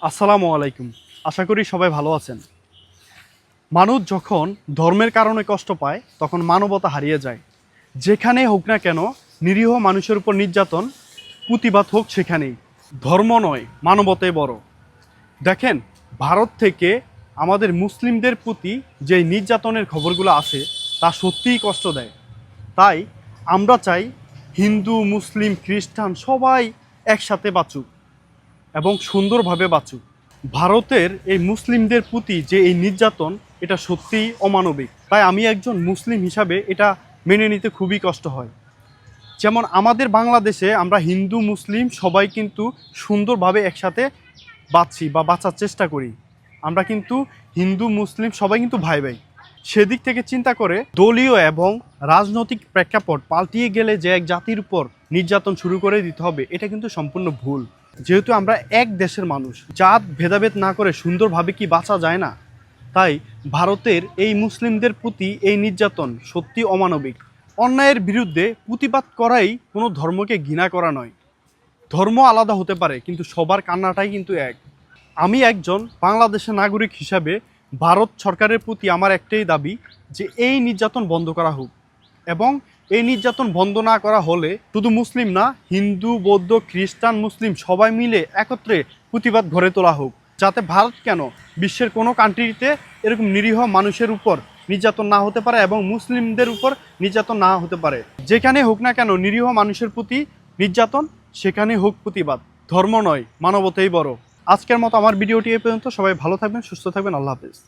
আসসালামু আলাইকুম। আশা করি সবাই ভালো আছেন। মানুষ যখন ধর্মের কারণে কষ্ট পায় তখন মানবতা হারিয়ে যায়। যেখানে হোক না কেন নিরীহ মানুষের উপর নির্যাতন প্রতিবাদ হোক সেখানেই। ধর্ম নয়, মানবতাই বড়। দেখেন, ভারত থেকে আমাদের মুসলিমদের প্রতি যে নির্যাতনের খবরগুলো আসে তা সত্যিই কষ্ট দেয়। তাই আমরা চাই হিন্দু, মুসলিম, খ্রিস্টান সবাই একসাথে বাঁচুক এবং সুন্দরভাবে বাঁচুক। ভারতের এই মুসলিমদের প্রতি যে এই নির্যাতন, এটা সত্যিই অমানবিক। তাই আমি একজন মুসলিম হিসাবে এটা মেনে নিতে খুবই কষ্ট হয়। যেমন আমাদের বাংলাদেশে আমরা হিন্দু মুসলিম সবাই কিন্তু সুন্দরভাবে একসাথে বাঁচি বা বাঁচার চেষ্টা করি। আমরা কিন্তু হিন্দু মুসলিম সবাই কিন্তু ভাই ভাই। সেদিক থেকে চিন্তা করে দলীয় এবং রাজনৈতিক প্রেক্ষাপট পাল্টিয়ে গেলে যে এক জাতির উপর নির্যাতন শুরু করে দিতে হবে, এটা কিন্তু সম্পূর্ণ ভুল। যেহেতু আমরা এক দেশের মানুষ, জাত ভেদাভেদ না করে সুন্দরভাবে কি বাঁচা যায় না? তাই ভারতের এই মুসলিমদের প্রতি এই নির্যাতন সত্যি অমানবিক। অন্যায়ের বিরুদ্ধে প্রতিবাদ করাই কোনো ধর্মকে ঘৃণা করা নয়। ধর্ম আলাদা হতে পারে, কিন্তু সবার কান্নাটাই কিন্তু এক। আমি একজন বাংলাদেশের নাগরিক হিসাবে ভারত সরকারের প্রতি আমার একটাই দাবি যে এই নির্যাতন বন্ধ করা হোক, এবং এই নির্যাতন বন্ধ না করা হলে শুধু মুসলিম না, হিন্দু, বৌদ্ধ, খ্রিস্টান, মুসলিম সবাই মিলে একত্রে প্রতিবাদ গড়ে তোলা হোক, যাতে ভারত কেন বিশ্বের কোনো কান্ট্রিতে এরকম নিরীহ মানুষের উপর নির্যাতন না হতে পারে এবং মুসলিমদের উপর নির্যাতন না হতে পারে। যেখানে হোক না কেন নিরীহ মানুষের প্রতি নির্যাতন, সেখানে হোক প্রতিবাদ। ধর্ম নয়, মানবতাই বড়। আজকের মতো আমার ভিডিওটি এই পর্যন্ত। সবাই ভালো থাকবেন, সুস্থ থাকবেন। আল্লাহ হাফেজ।